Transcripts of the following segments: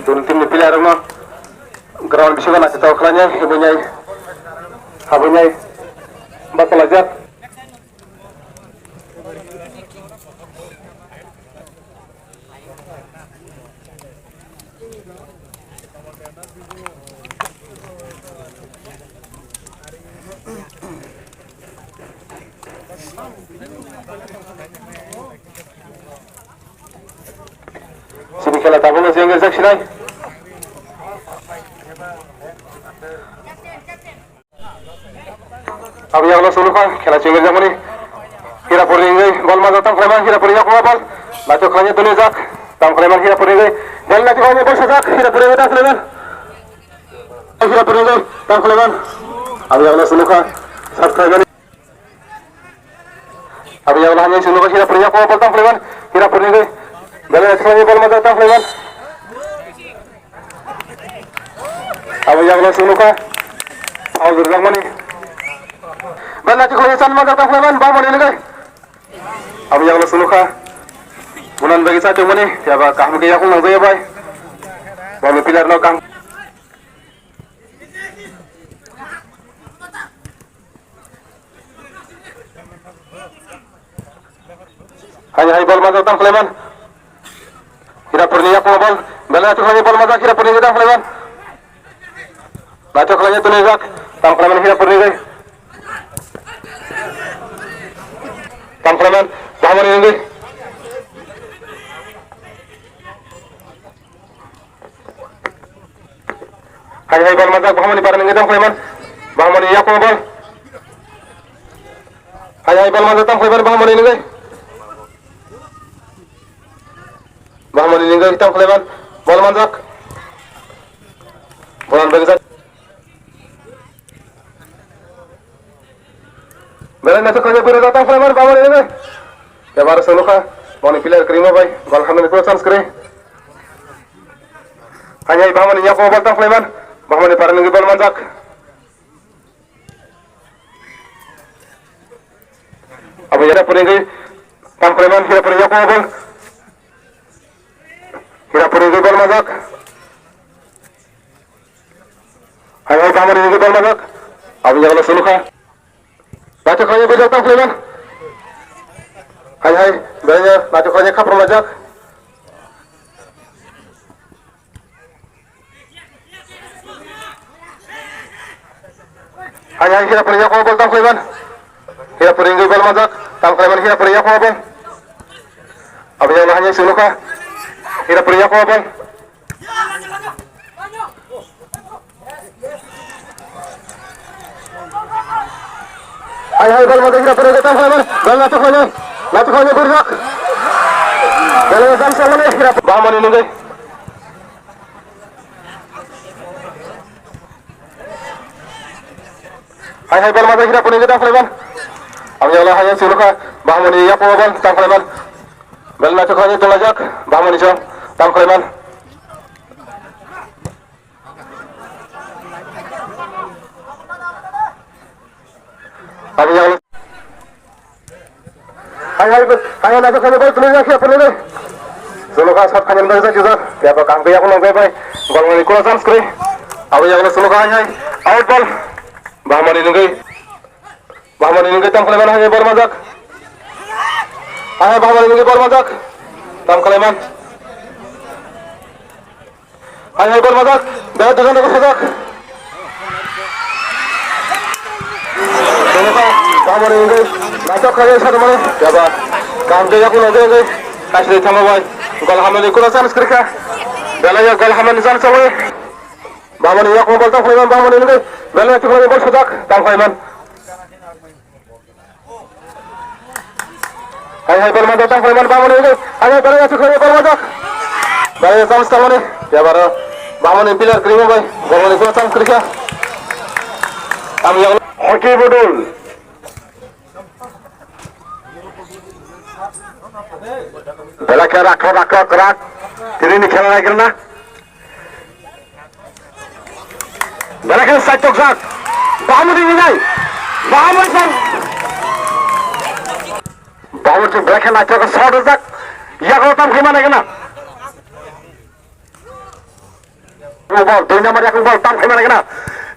Dun tim ni player no ground bisa kan tahu kelanya habunya bakal aja sini kala tahu masih yang exact sini अब यहाँ लोग सुनो का खेला चेंगे जब मनी हीरा पुरेंगे बॉल मार जाता फ्लेमन हीरा पुरेंगे को बॉल लाचो खाने दुनिया जाक तम फ्लेमन हीरा पुरेंगे बॉल लाचो खाने बॉल सजाक हीरा पुरेंगे तम फ्लेमन अब यहाँ लोग सुनो का सब फ्लेमन अब यहाँ लोग हमें सुनो का हीरा पुरेंगे को बॉल तम फ्लेमन हीरा पुरेंगे बॉल लाचो खाने बॉल मार जाता फ्लेमन अब यहाँ लोग सुनो का और दुर्गा मनी बल्ला चिकन सन मगर का फ्लेवन बा मने लगे अब yang suluka bulan bagi satu mani ya ba kah mungkin aku nang bay balu pilar no kang hanya hai bal mazal tang flewan kira purni aku bal balla chiकन bal mazal kira purni tang flewan baca kalanya tunizak tang flewan kira purni gay Kameraman, bangun ini. Hai bal mazak bangun di parang ini dong, Kameraman. Bangun ini aku bal. Hai bal mazak Kameraman bangun ini. Bangun ini kita Kameraman. Bal mazak. Bulan bagi Belen itu kerja pura datang Fleman bangun ini. Ya baru suluka, mau player kerima bay, bal hamil itu chance kere. Hanya bangun ini aku datang Fleman, bangun di parang ini bal manjak. Abu ya pura ini, tam Fleman kira pura aku bal. Kira pura ini bal manjak. Hanya bangun ini bal manjak. Abu ya kalau suluka. Baca kaya berdatang Fleman. Hai banyak baca kaya kapro majak. Hai kira pernah kau bal tang Fleman. Kira pernah bal majak. Tang Fleman kira pernah kau bal. Abi yang hanya suluka. Kira pernah kau bal. Hai bal mazak kira pernah datang Fleman. Bal lato kanya berjak. Bal mazak sama ni kira bangun ini gay. Hai bal mazak kira pernah datang Fleman. Abi Allah hanya suluka bangun ini aku bal tang Fleman. Bal lato kanya tulajak bangun ini tang Fleman. Abi yang Hai nak kena bal tulis lagi apa ni? Suluka saat kanya bal saja juga. Siapa kang kaya aku nong bay bal ni kurang sans kere. Abi yang suluka hanya out bal. Bahman ini tang Fleman hanya bal mazak. Bahman ini bal mazak. Tang Fleman. Hanya bal mazak. Dah dengan aku mazak. Bahman ini Macok kaya satu mana? Siapa? Kangge aku nanti ni kasih sama boy. Kalau hamil ikut asal sekarang. Belanya kalau hamil di sana semua. Bahman ini aku mau Fleman bahman ini. Belanya cuma bal sudak tang Fleman. Hai bal mazak tang Fleman bahman ini. Belanya cuma bal mazak. Belanya sama sama ni. Ya baru bahman ini pilar kerima boy. Bahman ikut asal sekarang. Kami yang hoki bodol. Bela ke rakok kerak. Ini खेला नहीं करना. Bela ke side talk zak. Bahamur ini नहीं. Bahamur san. Bahamur tu bela ke nak short zak. Ya kalau tam gimana kena? bol 2 nomor yang bol tam kemana kena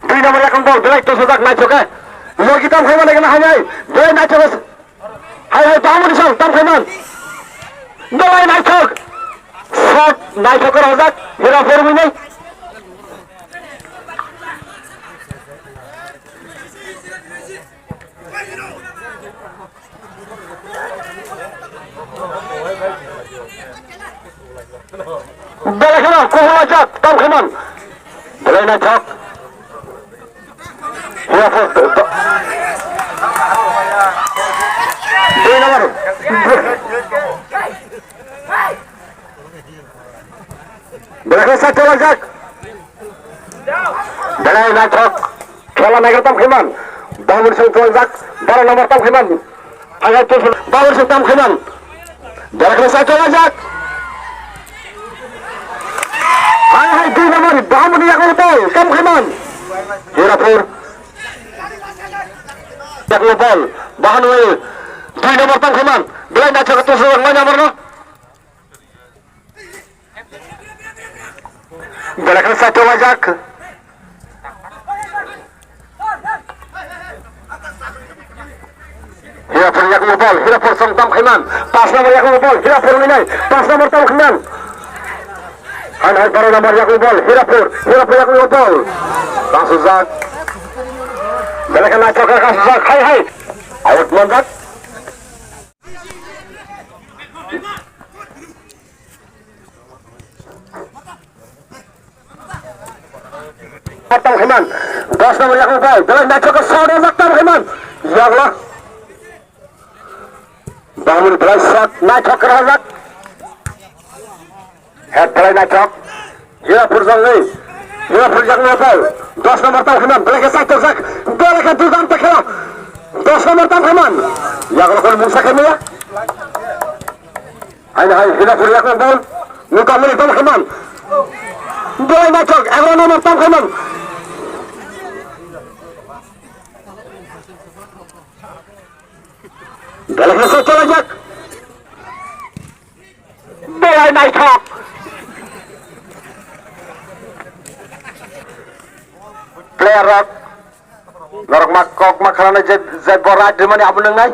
2 nomor yang bol belai tu sudah naik coke lagi tam kemana kena hai belai naik coke hai tamu di sana tam kemana belai naik coke shot naik coke rozak hira formini belai kena kohajak tam kemana belai naik coke hira Dua nomor. Belakang satu lajak. Belai naik Kela naik tam khiman. Bangun satu lajak. Baru nomor tam khiman. Agak tu bangun satu tam khiman. Belakang satu lajak. Hai 2 nomor. Bangun yang betul. Tam khiman. Hirapur. Jak lubol. Bahan wei. 2 nomor tam khiman. Belai naik tu sudah nomor no. Belakang satu lajak. Hirapur yang lubol. Hirapur song tam khiman. Pas nomor yang lubol. Hirapur ini. Pas nomor tam khiman. Hai baru nomor yang lubol. Hirapur yang lubol. Langsung zak. Belakang naik ke kasus zak. Hai. Out mandat. Tam khiman 10 nomor yang lubol. Belakang naik ke saudara zak tam khiman. Ya Allah. Bangun belai shot naik ke razak. Head belai naik. Hirapur zangai. Hirapur yang lubol. 10 nomor tam khiman. Belakang satu zak. Belakang tu zam tekela. 10 nomor tam khiman. Ya Allah kalau musa kami ya. Hai Hirapur yang lubol. Muka milik tam khiman. Belai naik 11 nomor tam khiman. Belakang satu lajak. Belai naik player rock lorok makok makarana zed borat di mana abu nengai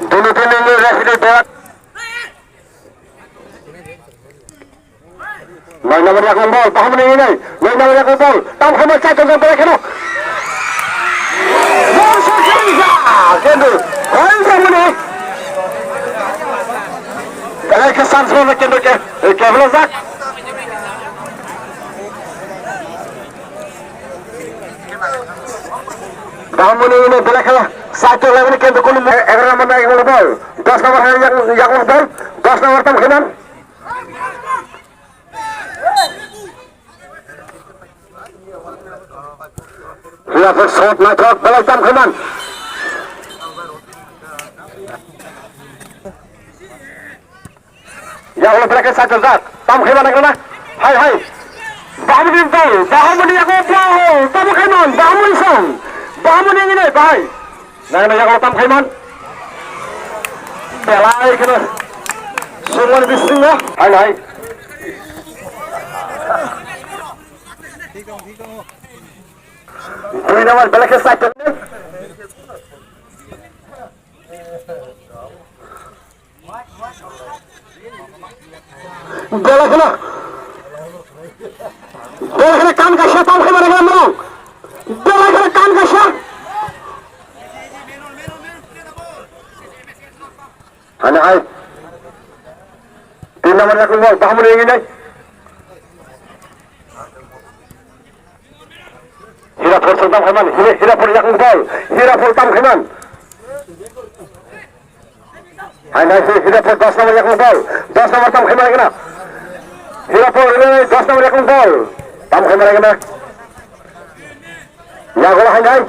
dulu ini resident borat Noi nomor yang bol, paham ini. Noi nomor yang bol, tam khabar satu sampai kena. Bol sisa, kendu. Hai samune. Kalau kesan semua kendu ke, kebel zak. Paham ini belakang satu lagi kendu kulit. Ever nomor yang bol, 10 nomor yang bol, 10 nomor tam khabar. Hirapur shot naik belai tam khiman. Ya Allah belakang satu zat tam khiman nak nak. Hai. Bahamu bintang, bahamu ni aku bau, tam khiman, bahamu isong, bahamu ni ini bahai. Nak yang Allah tam khiman. Belai kena. Semua ni bising lah. Hai. Dua nomor belakang satu. Belakang kan kasih tam khiman dengan merong. Belakang kan kasih. Hai. 3 nomor yang keluar, paham ni ini. Hirapur tam khiman, Hirapur yang bol, Hirapur tam khiman. Hai Hirapur 10 nomor yang bol, 10 nomor tam khiman kena. Hirapur ini 10 nomor yang bol, tam khiman kena. Ya kalau hai.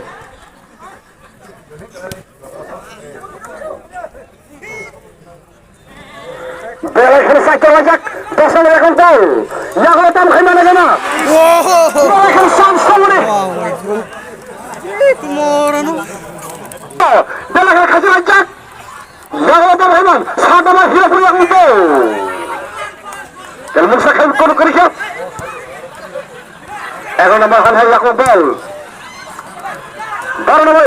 Belakang satu lajak, 10 nomor yang bol, ya kalau tam khiman kena. Belakang Samsung ni. Kemana nu? Belakang kasih lajak. Jangan Rahman, sada mah hira punya untuk. Dan musakan kono kerja. Ego nama hal hal yang bal. Baru nama.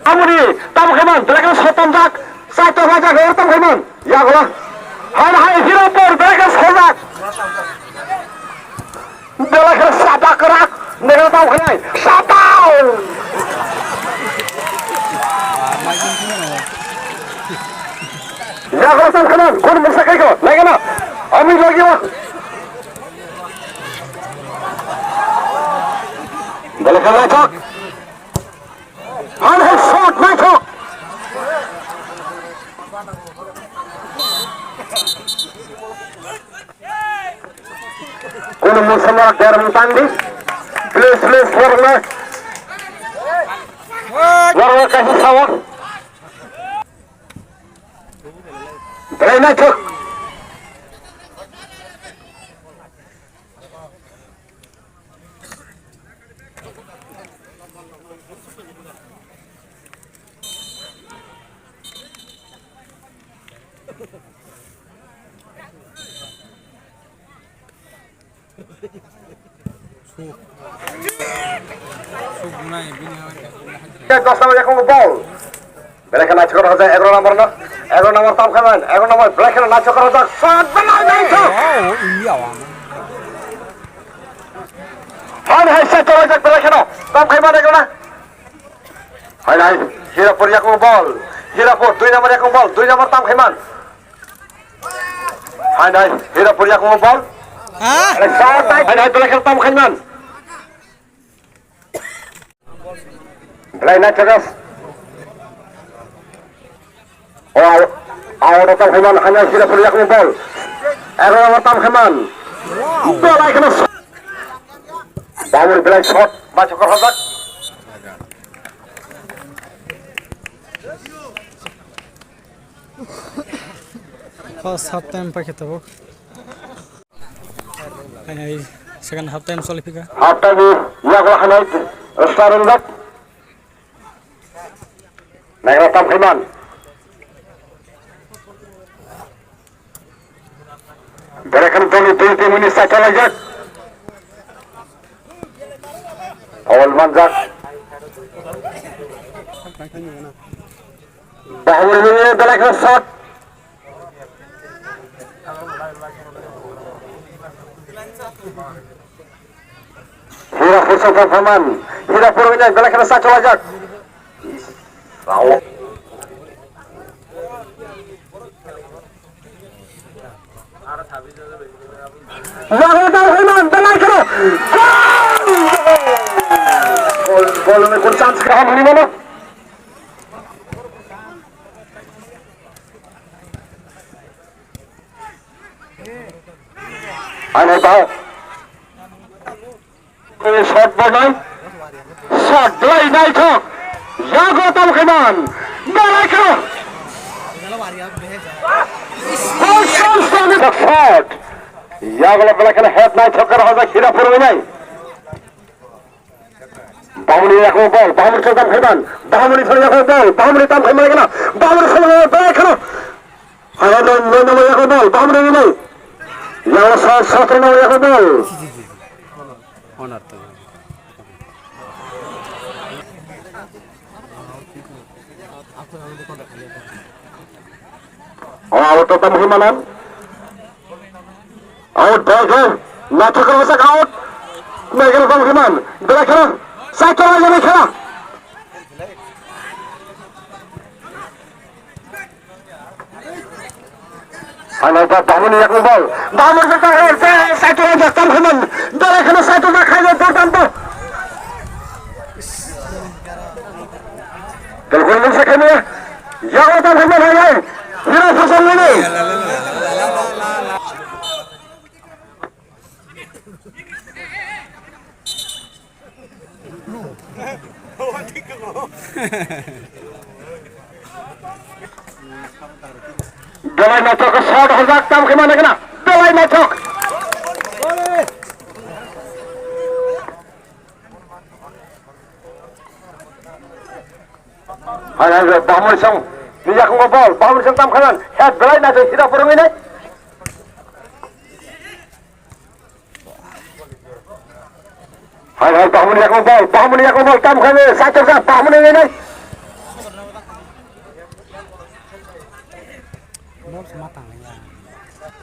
Amuni, tam Rahman, mereka sotam jak, satu raja hira tam Rahman. Ya Allah, hal hal hira pun mereka sotak. Mereka sada kerak. Mereka tahu kan? Satau. Ya kalau tahu kan? Kau mesti kau, lagi na? Amin lagi lah. Balik lagi cok. Hal shot naik cok. Kau mesti semak dalam tanding. Please, warna kasih sawah. Berani cok. Kau sama yang kau bol. Mereka nak cakap saja. Ego nomor tam kaman. Ego nomor black nak cakap saja. Shot benar itu. Oh iya wang. Hai satu saja black no. Tam kaman ego na. Hai. Hirapur yang kau bol. Hirapur 2 nomor yang kau bol. 2 nomor tam kaman. Hai. Hirapur yang kau bol. Ah? Hai black tam kaman. Black nak cakap. Oh, awal tam Heman hanya sudah berliak bol. Error tam Heman. Bola lagi kena. Bawur black shot, baca korban. First half time pakai tahu. Ini second half time soal pika. Half time ya kalau hanai restoran dak. Naik tam Heman. Berikan dulu 2 menit saja lagi. Awal manjak. Bahwa ini berikan shot. Hirapur Sultan Haman. Hirapur ini berikan satu lagi. Tahu. Rahman belai kena. Gol में कुछ chance कहाँ मिली mana? Aneh tahu. Ini shot boleh. Shot belai naik tu. Jago tam Rahman belai kena. Shot. Ya kalau belai kena head naik cokar ada Hirapur ini. Bahmuni yang bol, Bahmuni Sultan Haman, Bahmuni Sultan yang bol, Bahmuni tam Haman kena, Bahmuni Sultan yang belai kena. Ada nama yang bol, Bahmuni ini. Yang satu nama yang bol. Honor tu. Out tam Hamanan. Out bagai, nak cakap macam out. Mereka tam Haman, belai kena. Satu lagi mereka. Anak Bahmuni yang bol, Bahmuni satu lagi tam Haman, belai kena satu nak kaya tertentu. Kalau kau mesti kena, yang tam Haman hari, ini pasal ini. Belai macok shot hazak tam kemana kena? Belai macok. Bahmul Song, ni aku ngobol, Bahmul Song tam kanan, head belai na tu tidak perlu ini. Bahmul yang ngobol, tam kanan, satu sah, Bahmul ini.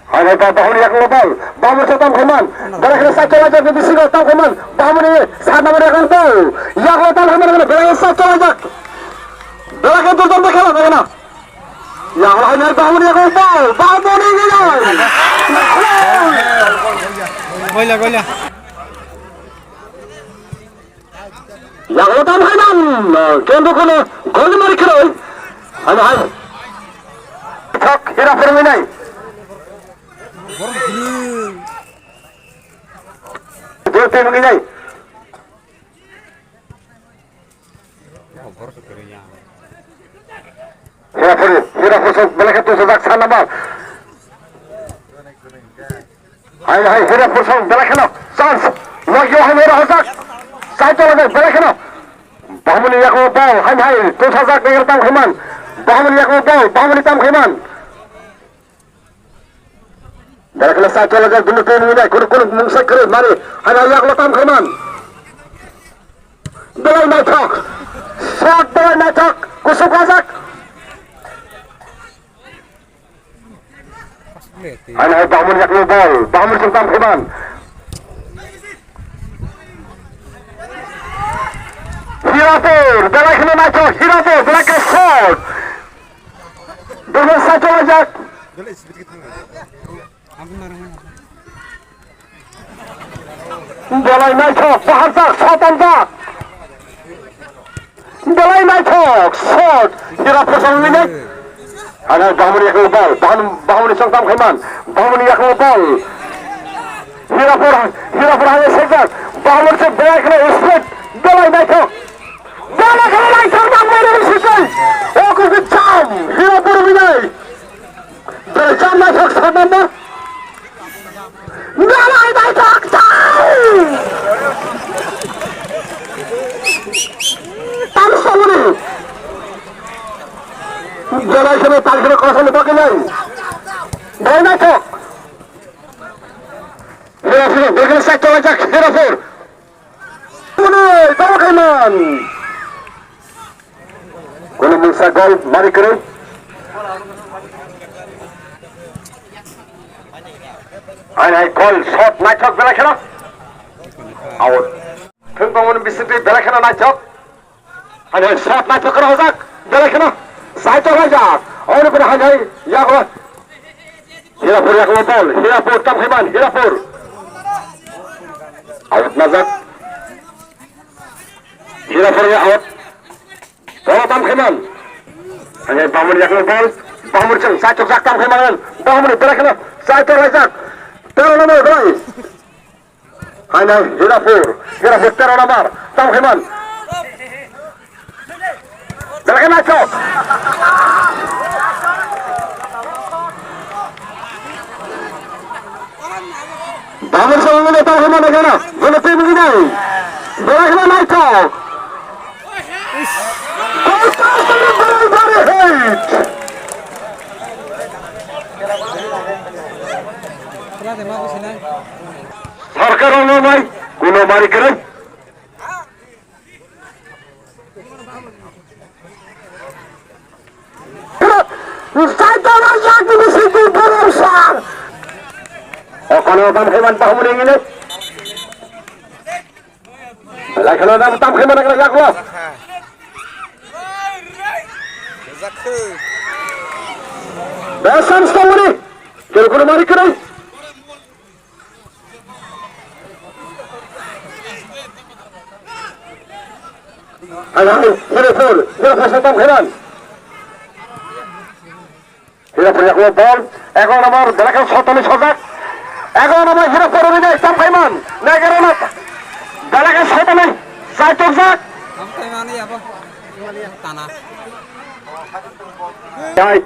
Bahmul yang ngobol, Bahmul Song tam kanan, belai kena satu aja di sini tam kanan, Bahmul ini, saat nama dia ngobol, yang tam kanan, belai satu aja. Belai kan tuh kalah mana? Yang lainnya Bahmul yang ngobol, Bahmul ini. Gola. Yang utama kanan, kendo kono gol mari keroi. Ada. Thak hira perminai. Dua tim menginai. Hira pusuk belakang tu sedak sana bal. Hai hira pusuk belakang. Chance. Lagi orang hira pusuk. Satu lagi belakang. Bahmul yang ngobol, hai tu sedak dengan tam khiman. Bahmul yang ngobol, Bahmul tam khiman. Belakang satu lagi dulu tim menginai. Kur mungsak kerja mari. Hai yang tam khiman. Belai naik. Shot belai naik. Kusuk azak. Hai Bahmul yang ngobol, Bahmul tam khiman. Hirapur, belakang naik. Hirapur, belakang shot. Dengan satu azak. Belai naik. Bahar tak, shot tak. Belai naik. Shot. Hirapur sama ini. Ada Bahmul yang ngobol, Bahmul tam khiman. Bahmul yang ngobol. Hirapur hanya sekejap. Bahmul se belakang split. Belai naik. Belakang naik. Bahmul ini sekejap. Oh kecam. Hirapur ini. Berjam naik. Shot number. Belai naik. Tam semua. Belai kena tarik kena kawasan lepas lagi. Belai naik. Hirapur, belakang satu ajak Hirapur. Tahu kanan. Kalau mengsa gol, mari keren. Hai gol, shot naik belakang. Out. Tengok bisik belakang naik. Hai shot naik kena ajak belakang. Satu ajak. Orang pernah hai yang Hirapur yang ngobol, Hirapur tam khiman, Hirapur. Out nazak. Hirapur yang out. Bola tam khiman. Hanya Bahmul yang ngobol, Bahmul satu ajak tam khiman. Bahmul belakang satu ajak. Terus nomor 2. Hanya Hirapur terus nomor tam khiman. Belakang naik. Bahmul sama ini tahu kemana kena? Boleh tim begini. Belakang naik. Kontas dengan bari hit. Sarkar orang mai, kuno mari keren. Satu ajak di situ besar. Oh kalau tam khiman Bahmul ini. Belakang tam khiman nak ajak lo. Besan setengah ni. Kira-kira mari keren. Hai Hirapur tam khiman. Hirapur yang ngobol, 11 nomor belakang 47 ajak. 11 nomor Hirapur ini tam khiman. Naik kerana belakang 47 satu ajak. Tam khiman ni apa? Tanah. Baik.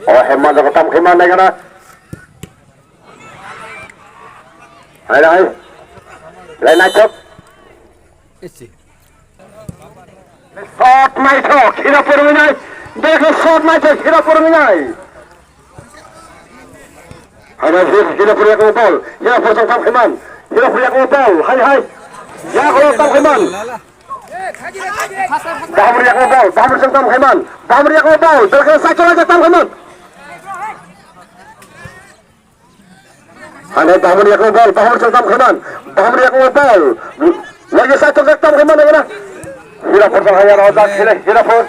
Oh hemat aku tam khiman naik kerana Hai hai. Lain acok. এসছি Shot নাই তো খিরা পড়বে নাই দেখো shot নাই তো খিরা পড়বে নাই হাই খিরা পড়ে এক বল খিরা পড়ে তাম খেমান খিরা পড়ে এক বল হাই হাই ইয়া হলো তাম খেমান দামরি এক বল দামরি সঙ্গে তাম খেমান দামরি এক বল দেখো সাই চলে যায় তাম খেমান হাই দামরি এক বল দামরি সঙ্গে তাম খেমান দামরি এক বল লাগে সাই চলে তাম খেমান না Hirapur bahaya rozak Hirapur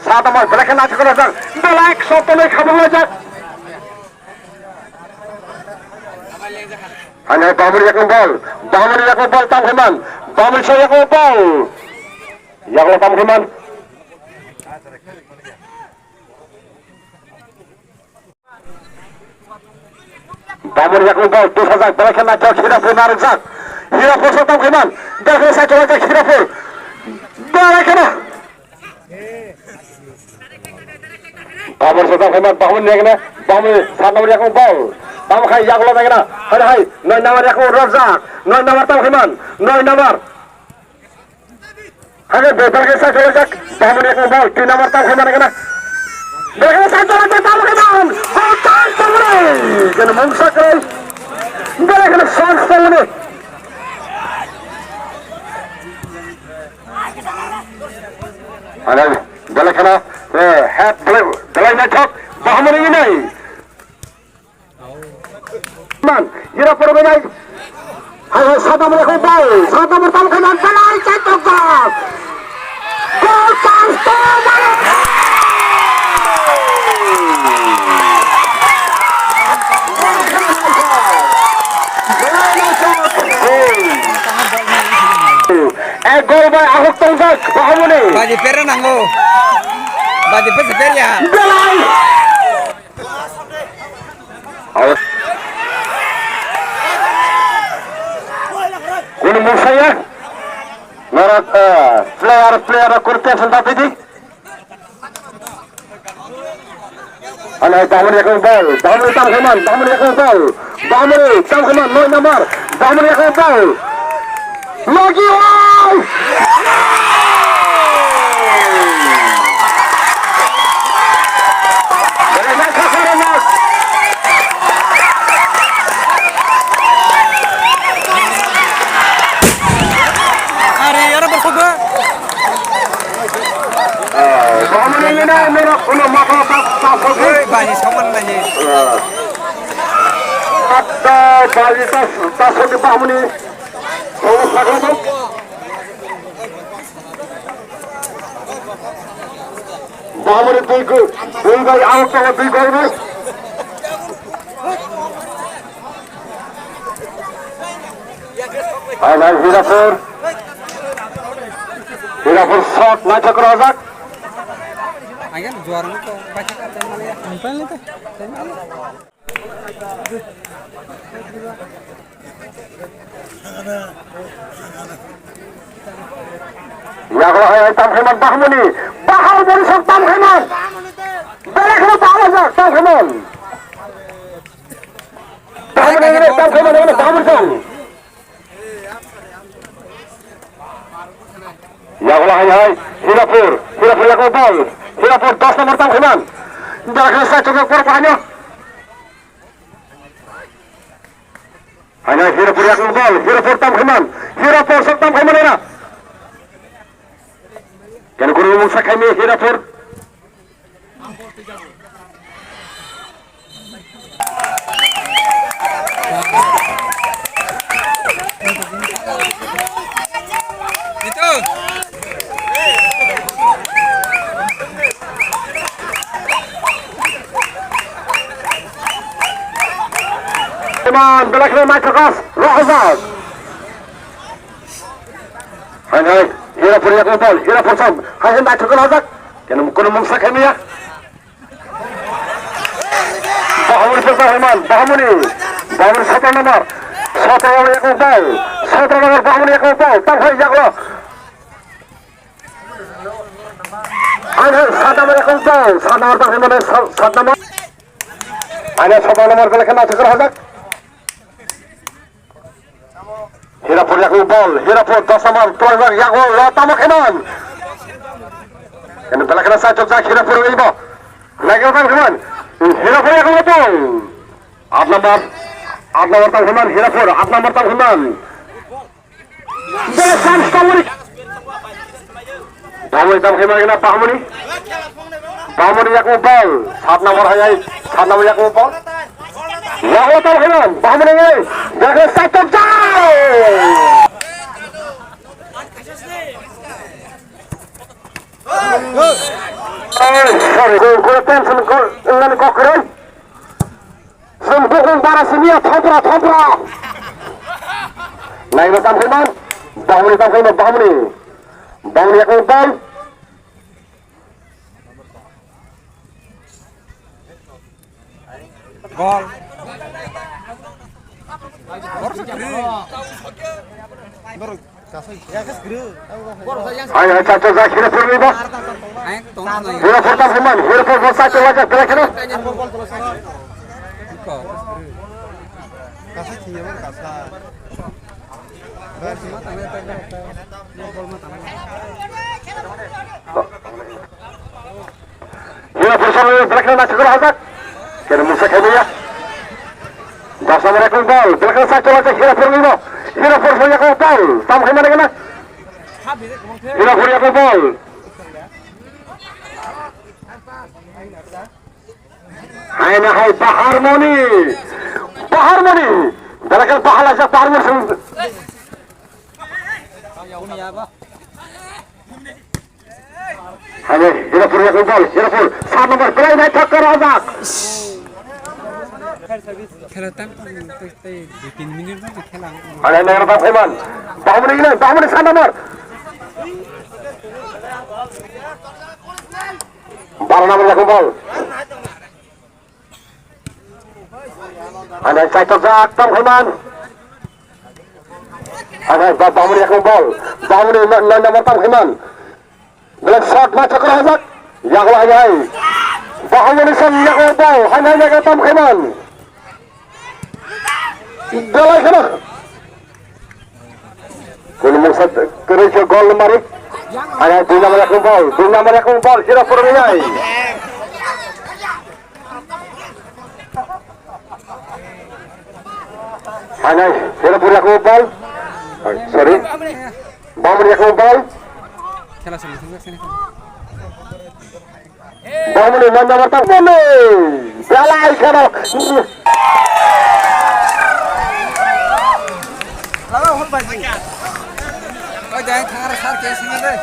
saat nomor belakang aja kalau rozak belak sotone kamu rozak hanya Bamuri yang bol Tam Heman Bamuri saya yang bol yang lo Tam Heman Bamuri yang bol tuh rozak belakang aja Hirapur narzak Hirapur Tam Heman dah selesai coba cek Hirapur Bamur sudah hemat bangun ya kena Bamur saat nomor yang bol Tam khai yang lo kena hai noy nomor yang rozak noy nomor Tam heman noy nomor hai betul ke saya rozak Bamur yang bol 3 nomor Tam heman kena देखो साथ चला Tam heman hotan samre kena mungsa kai देखो shot samre Ada bola kena hat bola nak Bamuri ini man Hirapur benai hai satu nomor bol satu nomor Tam Heman pelari cetak gol gol Tam gol by Ahok Tongjak Bamuri বাজি পেরে নাঙ্গো বাজি পেছে Periya belai ini musuh ya Narat player kurte tapi di Ana Bamuri yang bol Bamuri Tam Heman Bamuri yang bol Bamuri Tam Heman 9 nomor Bamuri yang bol lagi wow আরে এরা বসো গো Bamuri ini merah punya mata tak বাজি সমান বাজি Ada bali tas di Bamuri. Oh, sakan tu. Bamuri dui gol out sama dui gol ni. Ada Hirapur shot nak rozak. আগে জোয়ার মতো বাজি কাটতে মানে পাইলে তো Ya kalau ayah Tam Heman Bamuri Tam Heman balik ke Tam Heman ini Tam Heman ini Bamuri ya kalau ayah Hirapur yang bol Hirapur 10 nomor Tam Heman dah selesai cukup korbannya hanya Hirapur yang bol Hirapur Tam Heman Hirapur Tam Heman ini kan guru musa kami Hirapur itu teman belakang macam kas rozak hai Hirapur yang bol Hirapur sam hai macam rozak kan guru musa kami ya Bamuri Tam Heman Bamuri 7 nomor 17 nomor yang bol 17 nomor Bamuri yang bol Tam hai yang lo hai 7 nomor yang bol 7 nomor Tam Heman 7 nomor ada 7 nomor belakang macam rozak Hirapur yang bol, Hirapur Dasamar, Tuan yang gol, Tamak Iman. Ini bela kena saya coba Hirapur ini boh. Lagi orang teman, Hirapur yang betul. 8 nomor teman Hirapur, 8 nomor teman. Besan Stamuri. Pamuni kena Pamuni. Pamuni yang bol, 7 nomor hayai, 7 nomor yang bol. Wah, teman, Pamuni ini, jangan saya coba. Sorry, gol tension, gol ini kok keren. Sembung para sini, thompra. Naik bersama teman, Pamuni yang bol. Gol. Ayo caca Zakira Purni boh. Ayo tunggu lagi. Hirapur teman, Hirapur bersatu wajah kira-kira. Hirapur selalu kira-kira nak segera hazak. Kena musuh kami ya. Assalamualaikum bal. Kira-kira satu wajah Hirapur ni boh. Hirapur punya bal. Tam kemana kena? Hirapur yang bal. Hai nahai Paharmoni. Dalakan pahala sa Paharmoni. Hai Hirapur yang bal. Hirapur 7 nomor play naik takkar azak. খেলা time 2-3 minute মধ্যে খেলা Hai nahai Paharmoni. Paharmoni 7 nomor. 12 nomor yang bal. Ada Caitok Zak, Tam Khaiman. Ada Pamuni yang bol. Pamuni nomor Tam Khaiman. Dengan shot macam kerah Zak. Yang lahai. Pamuni yang bol. Hanya yang Tam Khaiman. Galai kena. Kini maksud kerja gol lemari. Ada 2 nomor yang bol. 2 nomor yang bol. Hirapur Riyai. Hanya Hirapur yang bol. Sorry. Pamuni yang bol. খেলা শুরু sini. Pamuni nomor Pamuni. Galai kena. Oh, jangan tangan besar ke sini deh.